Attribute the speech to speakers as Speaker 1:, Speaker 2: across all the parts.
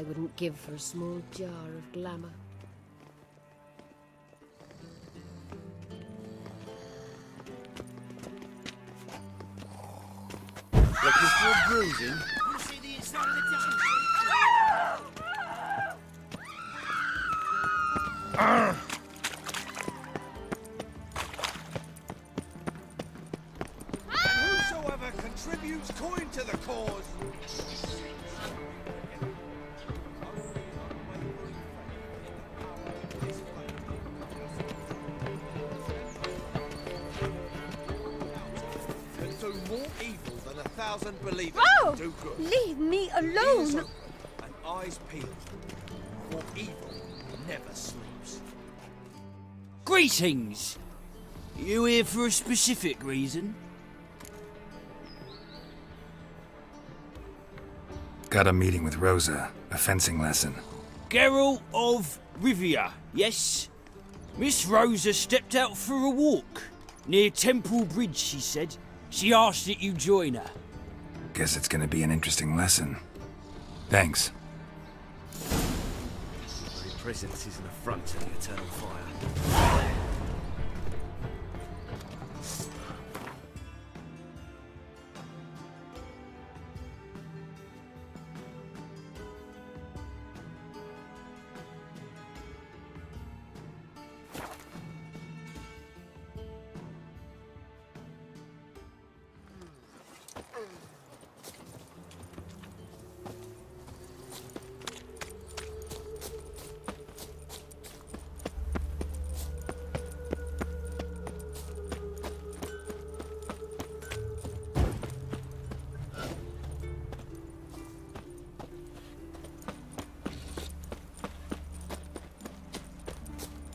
Speaker 1: I wouldn't give for a small jar of glamour.
Speaker 2: Looking for a bruising? Whosoever contributes coin to the cause. Can do more evil than 1,000 believers
Speaker 3: Oh!
Speaker 2: do good.
Speaker 3: Leave me
Speaker 2: Ears
Speaker 3: alone!
Speaker 2: open and eyes peeled. For evil never sleeps.
Speaker 4: Greetings! You here for a specific reason?
Speaker 5: Got a meeting with Rosa, a fencing lesson.
Speaker 4: Geralt of Rivia, yes? Miss Rosa stepped out for a walk. Near Temple Bridge, she said. She asked that you join her.
Speaker 5: Guess it's gonna be an interesting lesson. Thanks.
Speaker 6: My presence is an affront to the eternal fire.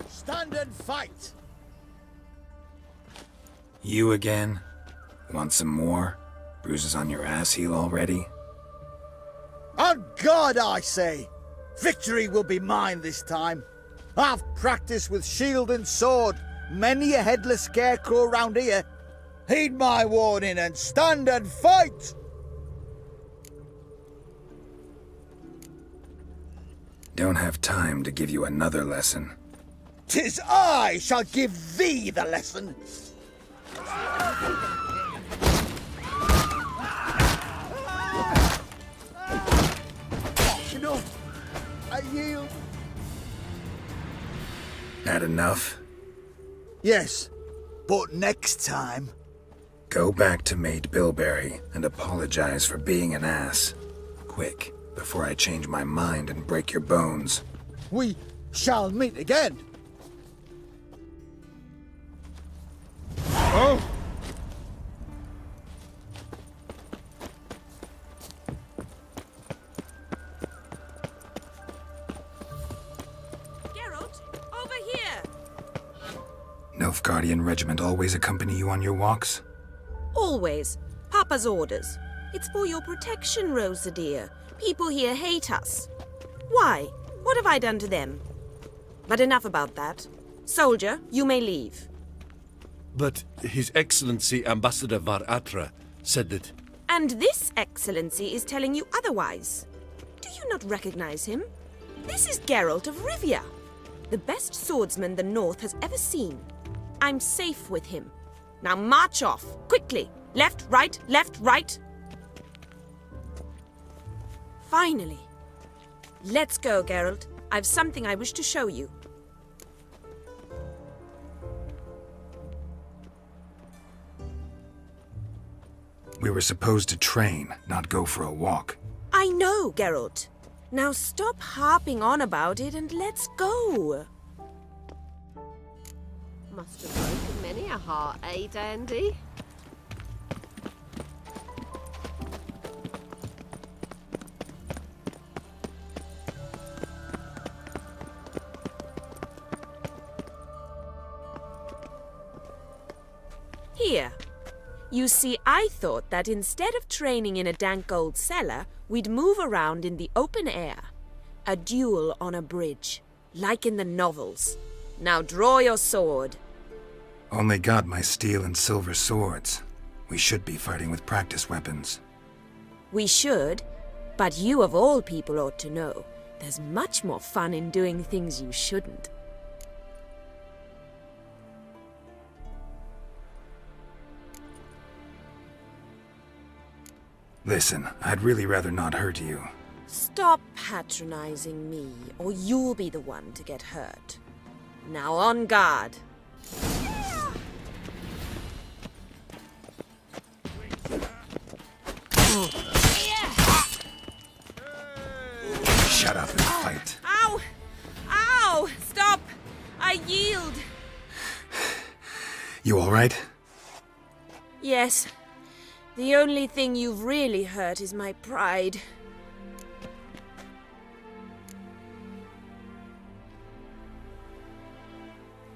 Speaker 2: Stand and fight!
Speaker 5: You again? Want some more? Bruises on your ass heel already?
Speaker 7: On God, I say! Victory will be mine this time. I've practiced with shield and sword. Many a headless scarecrow round here. Heed my warning and stand and fight!
Speaker 5: Don't have time to give you another lesson.
Speaker 7: 'Tis I shall give thee the lesson. Enough. I yield.
Speaker 5: Had enough?
Speaker 7: Yes, but next time.
Speaker 5: Go back to Mate Bilberry and apologize for being an ass. Quick, before I change my mind and break your bones.
Speaker 7: We shall meet again.
Speaker 2: Oh!
Speaker 3: Geralt, over here!
Speaker 5: Nilfgaardian regiment always accompany you on your walks?
Speaker 3: Always. Papa's orders. It's for your protection, Rosa dear. People here hate us. Why? What have I done to them? But enough about that. Soldier, you may leave.
Speaker 6: But His Excellency Ambassador Var Atra said that...
Speaker 3: And this excellency is telling you otherwise. Do you not recognize him? This is Geralt of Rivia, the best swordsman the North has ever seen. I'm safe with him. Now march off, quickly. Left, right, left, right. Finally. Let's go, Geralt. I've something I wish to show you.
Speaker 5: We were supposed to train, not go for a walk.
Speaker 3: I know, Geralt. Now stop harping on about it and let's go.
Speaker 1: Must have broken many a heart, eh, Dandy?
Speaker 3: Here. You see, I thought that instead of training in a dank old cellar, we'd move around in the open air. A duel on a bridge, like in the novels. Now draw your sword.
Speaker 5: Only got my steel and silver swords. We should be fighting with practice weapons.
Speaker 3: We should, but you of all people ought to know. There's much more fun in doing things you shouldn't.
Speaker 5: Listen, I'd really rather not hurt you.
Speaker 3: Stop patronizing me, or you'll be the one to get hurt. Now on guard.
Speaker 5: Shut up and fight.
Speaker 3: Ow! Ow! Stop! I yield!
Speaker 5: You alright?
Speaker 3: Yes. The only thing you've really hurt is my pride.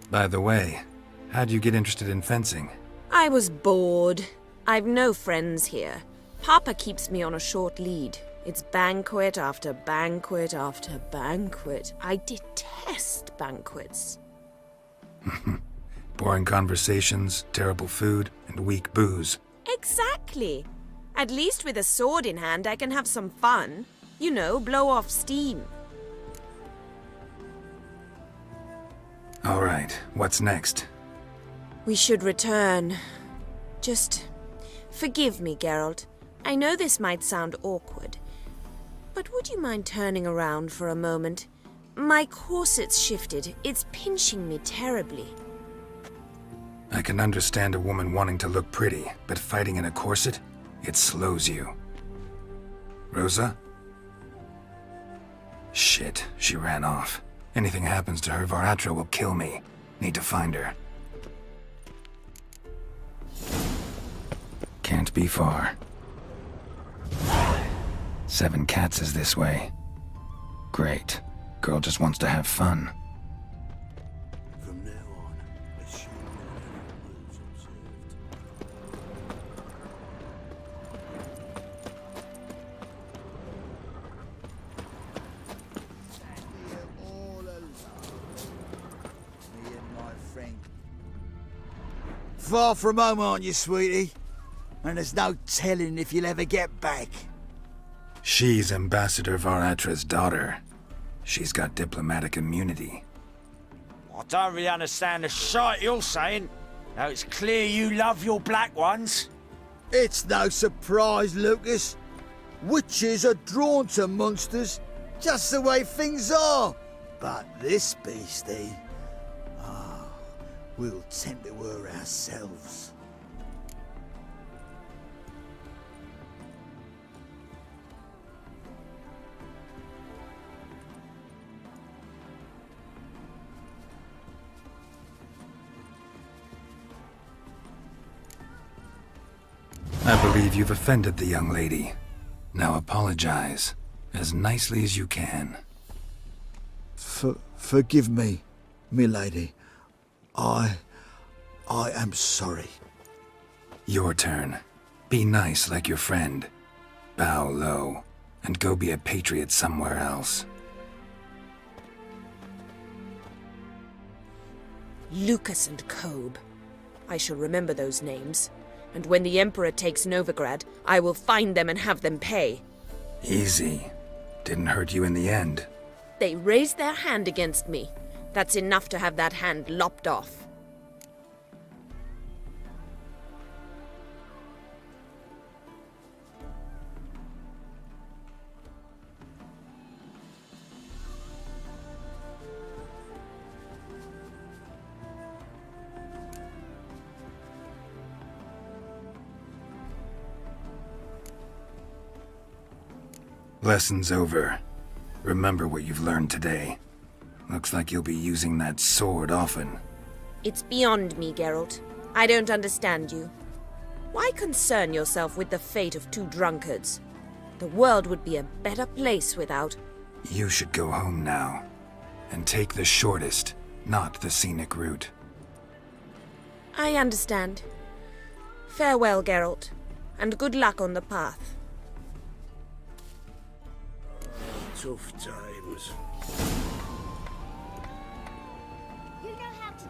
Speaker 5: By the way, how'd you get interested in fencing?
Speaker 3: I was bored. I've no friends here. Papa keeps me on a short lead. It's banquet after banquet after banquet. I detest banquets.
Speaker 5: Boring conversations, terrible food, and weak booze.
Speaker 3: Exactly. At least with a sword in hand, I can have some fun. You know, blow off steam.
Speaker 5: All right, what's next?
Speaker 3: We should return. Just forgive me, Geralt. I know this might sound awkward, but would you mind turning around for a moment? My corset's shifted. It's pinching me terribly.
Speaker 5: I can understand a woman wanting to look pretty, but fighting in a corset, it slows you. Rosa? Shit, she ran off. Anything happens to her, Varatra will kill me. Need to find her. Can't be far. 7 Cats is this way. Great. Girl just wants to have fun.
Speaker 2: From now on, assume no rules observed.
Speaker 7: All alone. Me and my friend. Far from home, aren't you, sweetie? And there's no telling if you'll ever get back.
Speaker 5: She's Ambassador Varatra's daughter. She's got diplomatic immunity.
Speaker 4: I don't really understand the shite you're saying. Now it's clear you love your black ones.
Speaker 7: It's no surprise, Lucas. Witches are drawn to monsters, just the way things are. But this beastie, we'll tend to her ourselves.
Speaker 5: I believe you've offended the young lady. Now apologize, as nicely as you can.
Speaker 7: Forgive me, milady. I am sorry.
Speaker 5: Your turn. Be nice like your friend. Bow low, and go be a patriot somewhere else.
Speaker 3: Lucas and Kobe. I shall remember those names. And when the Emperor takes Novigrad, I will find them and have them pay.
Speaker 5: Easy. Didn't hurt you in the end.
Speaker 3: They raised their hand against me. That's enough to have that hand lopped off.
Speaker 5: Lesson's over. Remember what you've learned today. Looks like you'll be using that sword often.
Speaker 3: It's beyond me, Geralt. I don't understand you. Why concern yourself with the fate of 2 drunkards? The world would be a better place without...
Speaker 5: You should go home now. And take the shortest, not the scenic route.
Speaker 3: I understand. Farewell, Geralt. And good luck on the path.
Speaker 2: Tough times.
Speaker 1: You know how to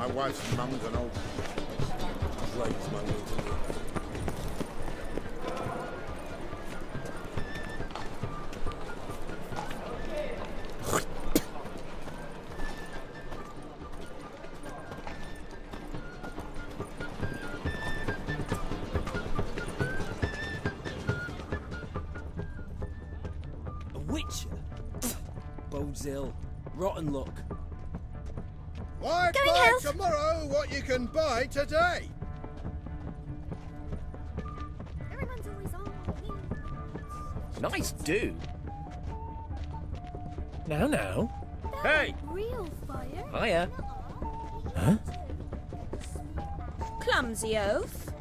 Speaker 8: My wife's mum's an old drains my wheels in the
Speaker 4: A witcher? Bodes ill. Rotten luck.
Speaker 8: Why
Speaker 3: Going,
Speaker 8: buy
Speaker 3: Health?
Speaker 8: tomorrow what you can buy today?
Speaker 1: Everyone's always on.
Speaker 9: Nice do. Now.
Speaker 8: Hey!
Speaker 1: Real fire.
Speaker 9: Hiya.
Speaker 3: Clumsy oaf.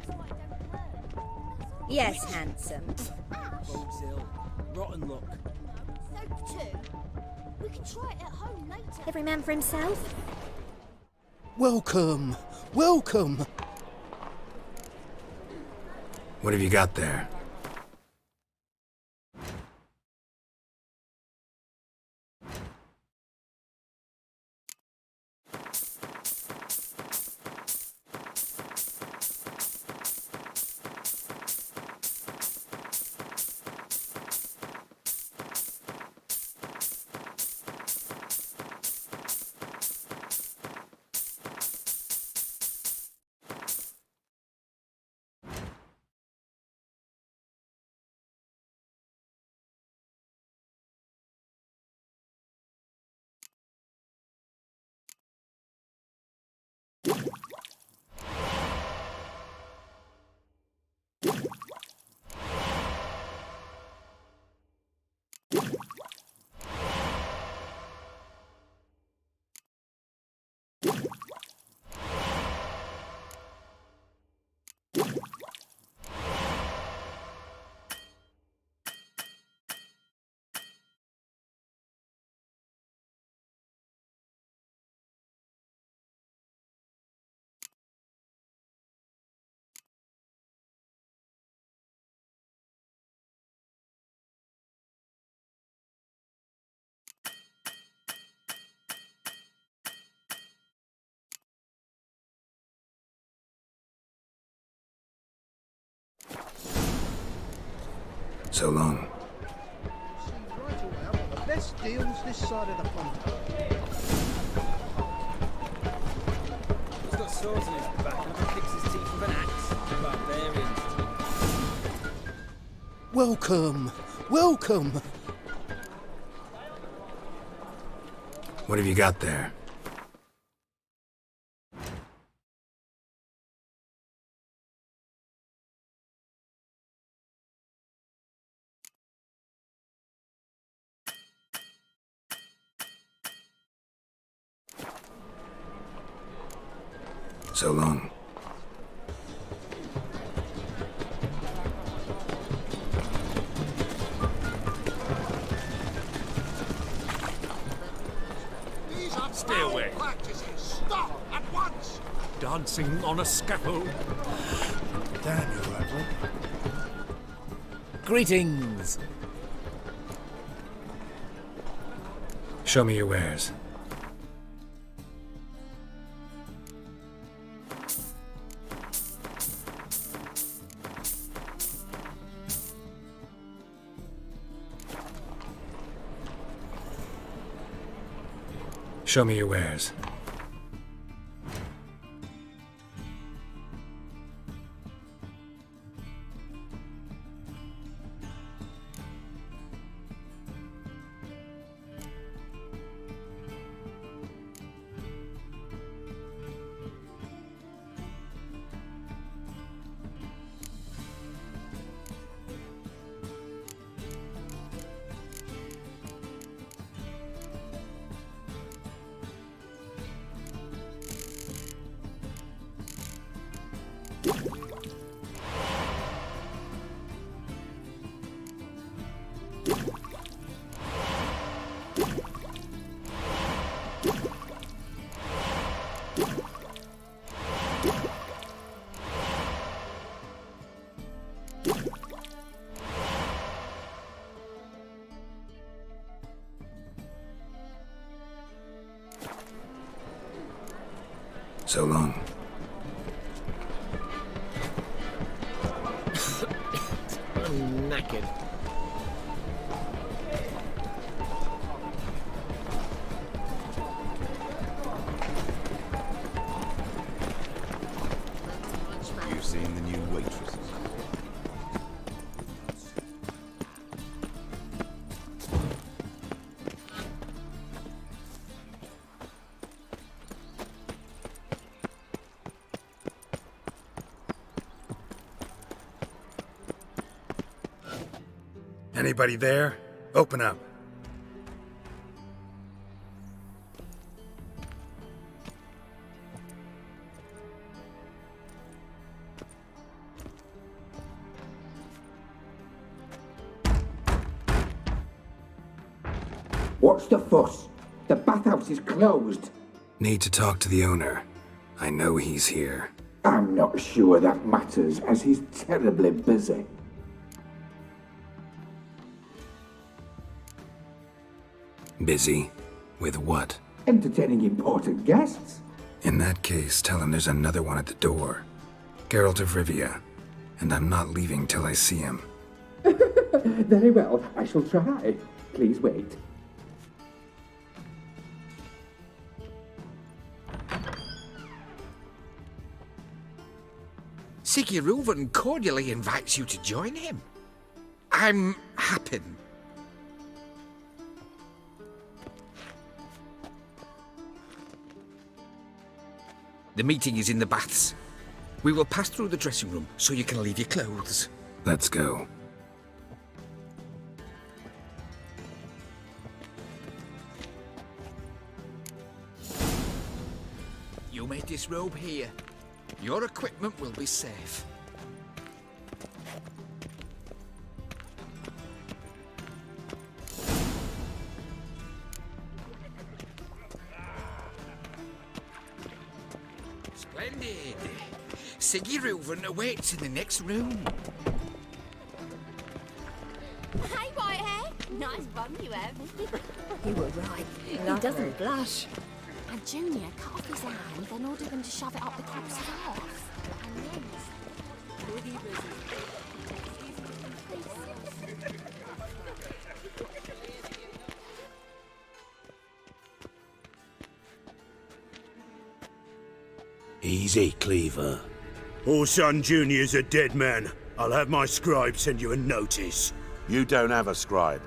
Speaker 10: Yes, handsome.
Speaker 4: Bodes ill. Rotten luck.
Speaker 1: Soap too. We can try it at home later.
Speaker 10: Every man for himself.
Speaker 2: Welcome. Welcome.
Speaker 5: What have you got there? So long.
Speaker 2: Right away, I've got the best deals this side of the pond.
Speaker 4: He's got swords in his back and picks his teeth with an axe. Barbarians.
Speaker 2: Welcome. Welcome.
Speaker 5: What have you got there? So long.
Speaker 6: Stay away.
Speaker 8: Practices. Stop at once.
Speaker 6: Dancing on a scaffold.
Speaker 2: Damn you, Radley.
Speaker 9: Greetings.
Speaker 5: Show me your wares. Show me your wares. So long.
Speaker 9: I'm knackered.
Speaker 8: You've seen the new waitresses.
Speaker 5: Anybody there? Open up.
Speaker 11: What's the fuss? The bathhouse is closed.
Speaker 5: Need to talk to the owner. I know he's here.
Speaker 11: I'm not sure that matters, as he's terribly busy.
Speaker 5: Busy? With what?
Speaker 11: Entertaining important guests.
Speaker 5: In that case, tell him there's another one at the door. Geralt of Rivia. And I'm not leaving till I see him.
Speaker 11: Very well, I shall try. Please wait.
Speaker 2: Siggy Reuven cordially invites you to join him. I'm happy. The meeting is in the baths. We will pass through the dressing room so you can leave your clothes.
Speaker 5: Let's go.
Speaker 2: You may disrobe here. Your equipment will be safe. Splendid. Siggy Reuven awaits in the next room.
Speaker 1: Hey, Whitehair. Nice bum you have.
Speaker 10: You were right. He doesn't blush.
Speaker 1: And Junior cut off his hand, then ordered them to shove it up the corpse's arse. And then pretty busy.
Speaker 4: Easy, Cleaver.
Speaker 12: Orson Jr.'s a dead man. I'll have my scribe send you a notice.
Speaker 8: You don't have a scribe.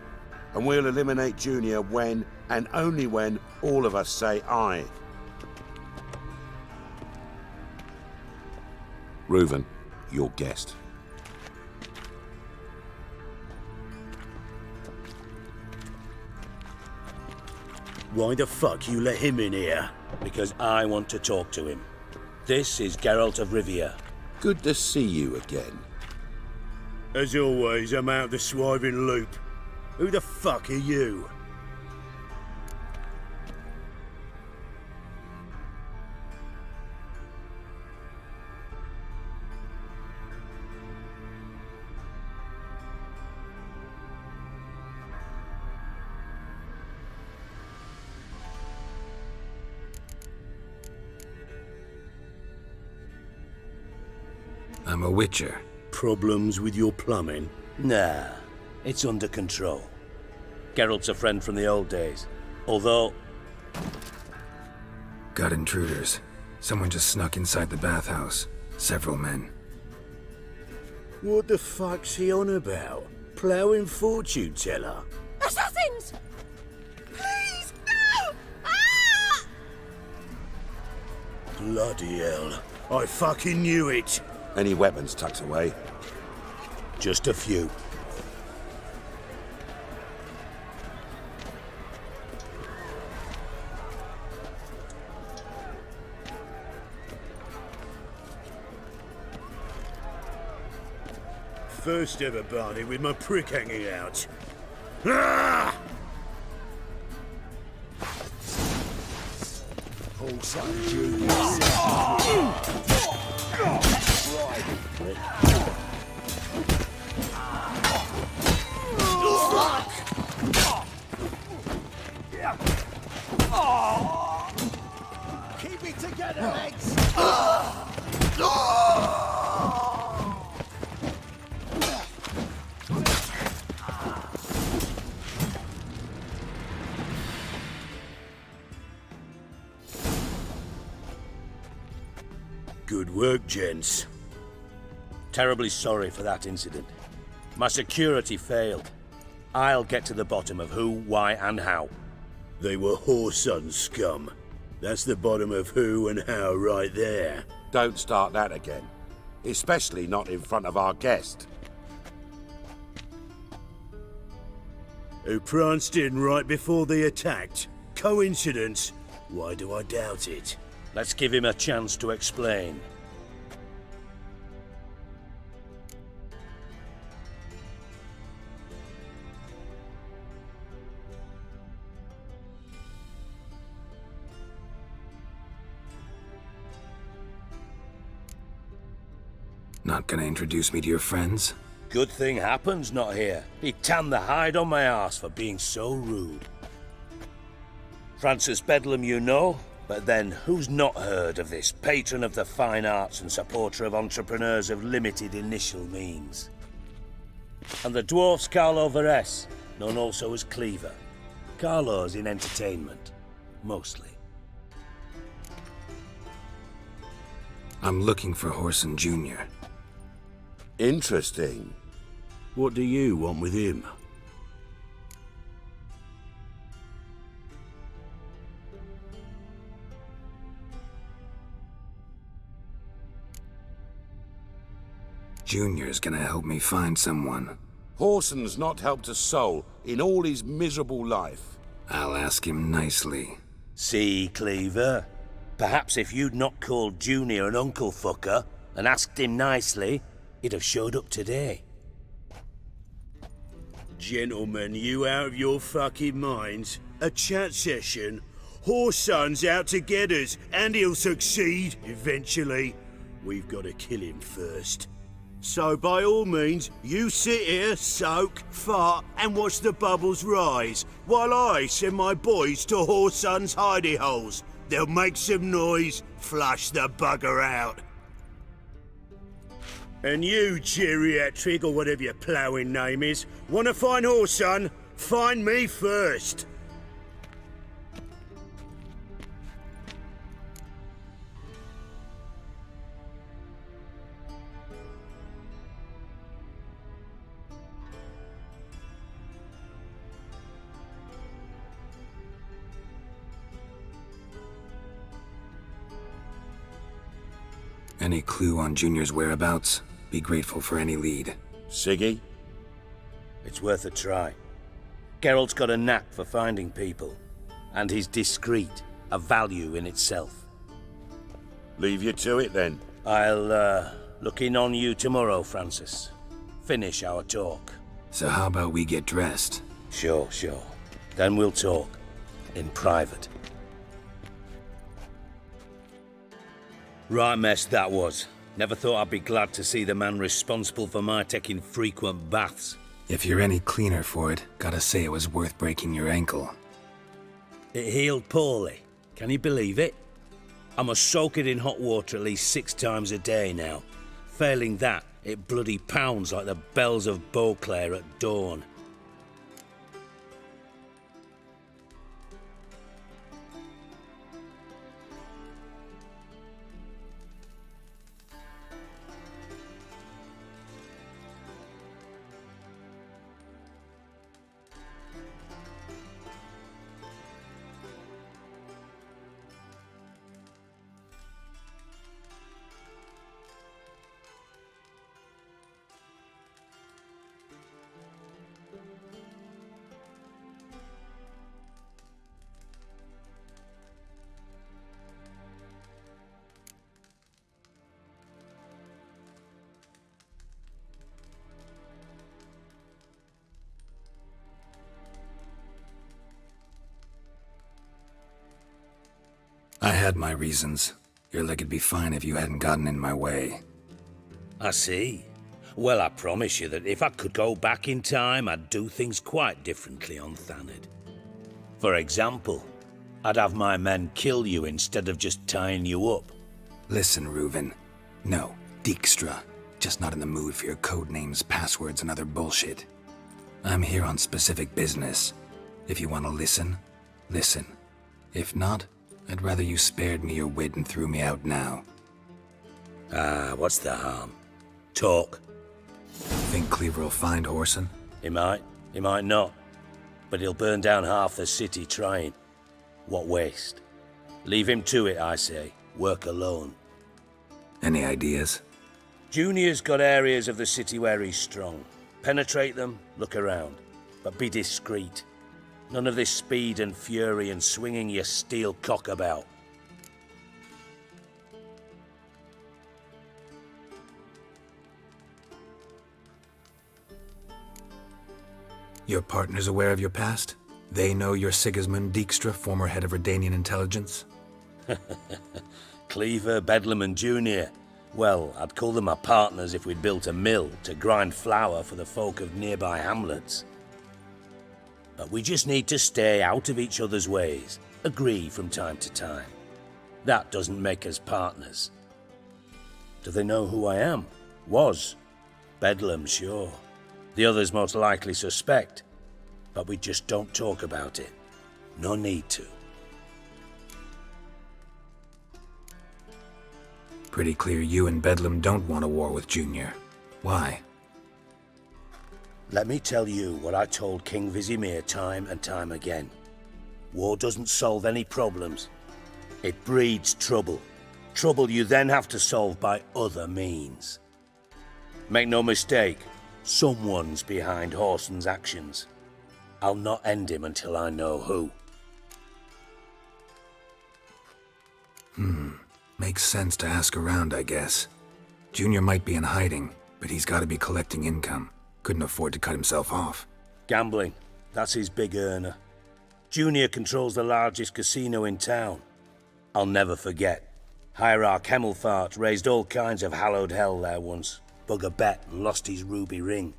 Speaker 8: And we'll eliminate Junior when, and only when, all of us say aye. Reuven, your guest.
Speaker 12: Why the fuck you let him in here?
Speaker 9: Because I want to talk to him. This is Geralt of Rivia.
Speaker 8: Good to see you again.
Speaker 12: As always, I'm out the swiving loop. Who the fuck are you?
Speaker 5: I'm a witcher.
Speaker 12: Problems with your plumbing?
Speaker 9: Nah, it's under control. Geralt's a friend from the old days. Although...
Speaker 5: Got intruders. Someone just snuck inside the bathhouse. Several men.
Speaker 12: What the fuck's he on about? Ploughing fortune teller?
Speaker 1: Assassins! Please, no! Ah!
Speaker 12: Bloody hell. I fucking knew it.
Speaker 8: Any weapons tucked away?
Speaker 12: Just a few. First ever Barney with my prick hanging out. Ah!
Speaker 2: Orson Jr.
Speaker 7: Keep me together, legs!
Speaker 12: Good work, gents.
Speaker 9: Terribly sorry for that incident. My security failed. I'll get to the bottom of who, why, and how.
Speaker 12: They were whoreson scum. That's the bottom of who and how right there.
Speaker 8: Don't start that again. Especially not in front of our guest.
Speaker 12: Who pranced in right before they attacked. Coincidence? Why do I doubt it?
Speaker 9: Let's give him a chance to explain.
Speaker 5: Not gonna introduce me to your friends?
Speaker 9: Good thing Happen's not here. He'd tan the hide on my arse for being so rude. Francis Bedlam you know, but then who's not heard of this patron of the fine arts and supporter of entrepreneurs of limited initial means? And the dwarf's Carlo Veres, known also as Cleaver. Carlo's in entertainment, mostly.
Speaker 5: I'm looking for Whoreson Jr.
Speaker 8: Interesting.
Speaker 12: What do you want with him?
Speaker 5: Junior's gonna help me find someone.
Speaker 8: Whoreson's not helped a soul in all his miserable life.
Speaker 5: I'll ask him nicely.
Speaker 9: See, Cleaver? Perhaps if you'd not called Junior an uncle fucker and asked him nicely, he'd have showed up today.
Speaker 12: Gentlemen, you out of your fucking minds? A chat session? Whoreson's out to get us, and he'll succeed, eventually. We've got to kill him first. So by all means, you sit here, soak, fart, and watch the bubbles rise, while I send my boys to Whoreson's hidey holes. They'll make some noise, flush the bugger out. And you, geriatric, or whatever your ploughing name is, want to find Whoreson? Find me first.
Speaker 5: Any clue on Junior's whereabouts? Be grateful for any lead.
Speaker 8: Siggy?
Speaker 9: It's worth a try. Geralt's got a knack for finding people, and he's discreet, a value in itself.
Speaker 8: Leave you to it then.
Speaker 9: I'll, look in on you tomorrow, Francis. Finish our talk.
Speaker 5: So how about we get dressed?
Speaker 9: Sure. Then we'll talk. In private. Right mess that was. Never thought I'd be glad to see the man responsible for my taking frequent baths.
Speaker 5: If you're any cleaner for it, gotta say it was worth breaking your ankle.
Speaker 9: It healed poorly. Can you believe it? I must soak it in hot water at least 6 times a day now. Failing that, it bloody pounds like the bells of Beauclair at dawn.
Speaker 5: I had my reasons. Your leg would be fine if you hadn't gotten in my way.
Speaker 9: I see. Well, I promise you that if I could go back in time, I'd do things quite differently on Thanedd. For example, I'd have my men kill you instead of just tying you up.
Speaker 5: Listen, Reuven. No, Dijkstra. Just not in the mood for your code names, passwords, and other bullshit. I'm here on specific business. If you want to listen, listen. If not, I'd rather you spared me your wit and threw me out now.
Speaker 9: What's the harm? Talk.
Speaker 5: Think Cleaver will find Whoreson?
Speaker 9: He might not. But he'll burn down half the city trying. What waste? Leave him to it, I say. Work alone.
Speaker 5: Any ideas?
Speaker 9: Junior's got areas of the city where he's strong. Penetrate them, look around. But be discreet. None of this speed and fury and swinging your steel cock about.
Speaker 5: Your partner's aware of your past? They know you're Sigismund Dijkstra, former head of Redanian intelligence?
Speaker 9: Cleaver, Bedlam and Junior. Well, I'd call them my partners if we'd built a mill to grind flour for the folk of nearby hamlets. But we just need to stay out of each other's ways, agree from time to time. That doesn't make us partners. Do they know who I am? Was. Bedlam, sure. The others most likely suspect, but we just don't talk about it. No need to.
Speaker 5: Pretty clear you and Bedlam don't want a war with Junior. Why?
Speaker 9: Let me tell you what I told King Vizimir time and time again. War doesn't solve any problems. It breeds trouble. Trouble you then have to solve by other means. Make no mistake, someone's behind Whoreson's actions. I'll not end him until I know who.
Speaker 5: Makes sense to ask around, I guess. Junior might be in hiding, but he's got to be collecting income. Couldn't afford to cut himself off.
Speaker 9: Gambling, that's his big earner. Junior controls the largest casino in town. I'll never forget. Hierarch Hemmelfart raised all kinds of hallowed hell there once. Bug a bet and lost his ruby ring.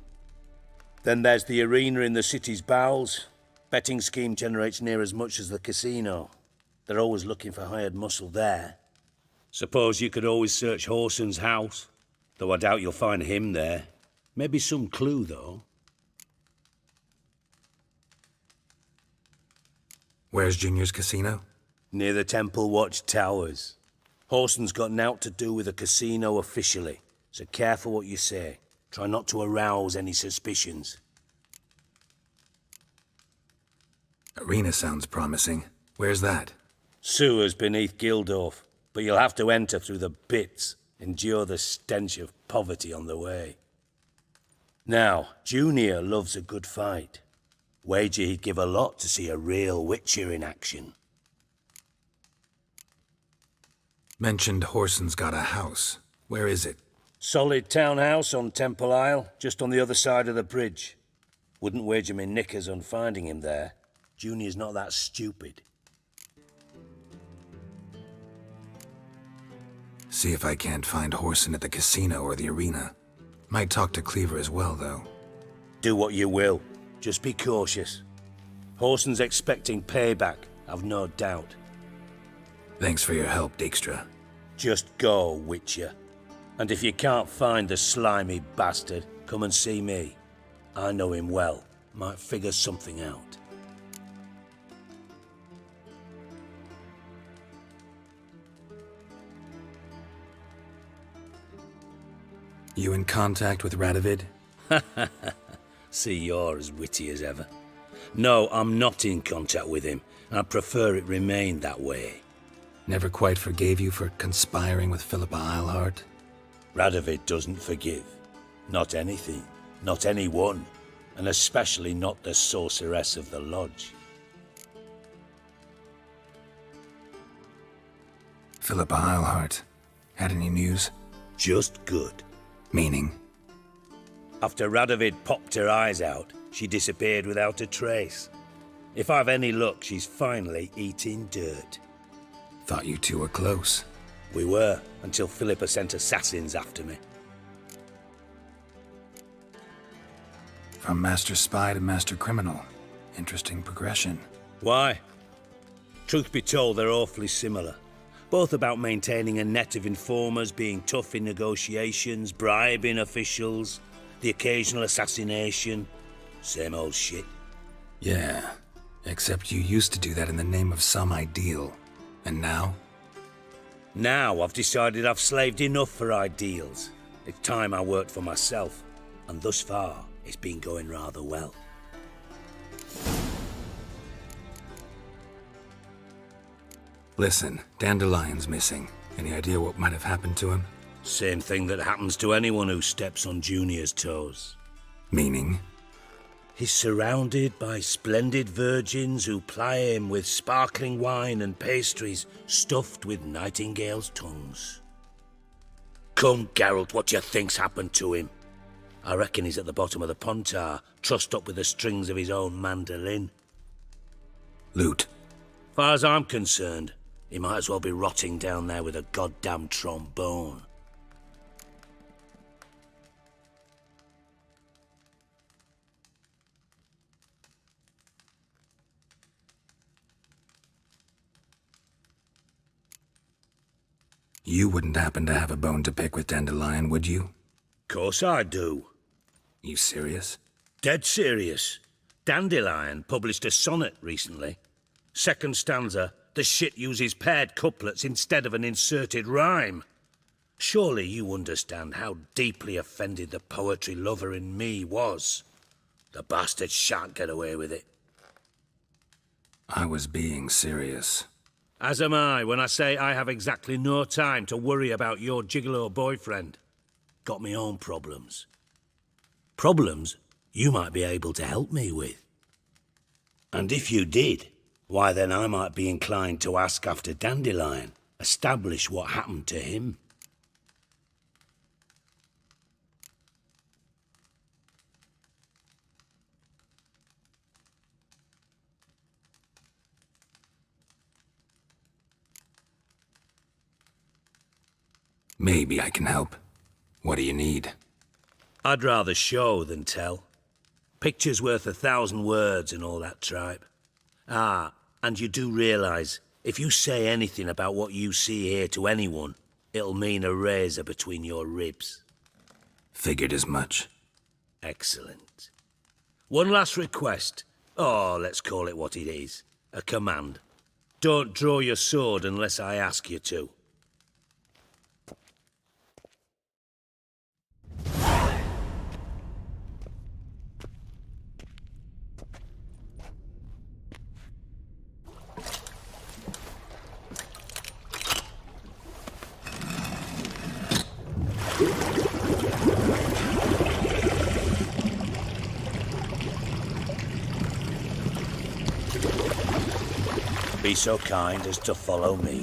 Speaker 9: Then there's the arena in the city's bowels. Betting scheme generates near as much as the casino. They're always looking for hired muscle there. Suppose you could always search Whoreson's house, though I doubt you'll find him there. Maybe some clue, though.
Speaker 5: Where's Junior's casino?
Speaker 9: Near the Temple Watch Towers. Whoreson's got naught to do with the casino officially, so careful what you say. Try not to arouse any suspicions.
Speaker 5: Arena sounds promising. Where's that?
Speaker 9: Sewers beneath Gildorf, but you'll have to enter through the bits, endure the stench of poverty on the way. Now, Junior loves a good fight. Wager he'd give a lot to see a real Witcher in action.
Speaker 5: Mentioned Whoreson's got a house. Where is it?
Speaker 9: Solid townhouse on Temple Isle, just on the other side of the bridge. Wouldn't wager me knickers on finding him there. Junior's not that stupid.
Speaker 5: See if I can't find Whoreson at the casino or the arena. Might talk to Cleaver as well, though.
Speaker 9: Do what you will. Just be cautious. Whoreson's expecting payback, I've no doubt.
Speaker 5: Thanks for your help, Dijkstra.
Speaker 9: Just go, Witcher. And if you can't find the slimy bastard, come and see me. I know him well. Might figure something out.
Speaker 5: You in contact with Radovid?
Speaker 9: See, you're as witty as ever. No, I'm not in contact with him. I prefer it remain that way.
Speaker 5: Never quite forgave you for conspiring with Philippa Eilhart?
Speaker 9: Radovid doesn't forgive. Not anything. Not anyone. And especially not the sorceress of the lodge.
Speaker 5: Philippa Eilhart. Had any news?
Speaker 9: Just good.
Speaker 5: Meaning?
Speaker 9: After Radovid popped her eyes out, she disappeared without a trace. If I've any luck, she's finally eating dirt.
Speaker 5: Thought you two were close.
Speaker 9: We were, until Philippa sent assassins after me.
Speaker 5: From master spy to master criminal. Interesting progression.
Speaker 9: Why? Truth be told, they're awfully similar. Both about maintaining a net of informers, being tough in negotiations, bribing officials, the occasional assassination. Same old shit.
Speaker 5: Yeah, except you used to do that in the name of some ideal. And now?
Speaker 9: Now I've decided I've slaved enough for ideals. It's time I worked for myself. And thus far, it's been going rather well.
Speaker 5: Listen, Dandelion's missing. Any idea what might have happened to him?
Speaker 9: Same thing that happens to anyone who steps on Junior's toes.
Speaker 5: Meaning?
Speaker 9: He's surrounded by splendid virgins who ply him with sparkling wine and pastries stuffed with nightingales' tongues. Come, Geralt, what do you think's happened to him? I reckon he's at the bottom of the Pontar, trussed up with the strings of his own mandolin.
Speaker 5: Loot.
Speaker 9: Far as I'm concerned, he might as well be rotting down there with a goddamn trombone.
Speaker 5: You wouldn't happen to have a bone to pick with Dandelion, would you?
Speaker 9: Course I do.
Speaker 5: You serious?
Speaker 9: Dead serious. Dandelion published a sonnet recently. Second stanza, the shit uses paired couplets instead of an inserted rhyme. Surely you understand how deeply offended the poetry lover in me was. The bastard shan't get away with it.
Speaker 5: I was being serious.
Speaker 9: As am I when I say I have exactly no time to worry about your gigolo boyfriend. Got me own problems. Problems you might be able to help me with. And if you did, why then I might be inclined to ask after Dandelion, establish what happened to him.
Speaker 5: Maybe I can help. What do you need?
Speaker 9: I'd rather show than tell. Picture's worth 1,000 words and all that tripe. Ah, and you do realise, if you say anything about what you see here to anyone, it'll mean a razor between your ribs.
Speaker 5: Figured as much.
Speaker 9: Excellent. One last request. Oh, let's call it what it is. A command. Don't draw your sword unless I ask you to. Be so kind as to follow me.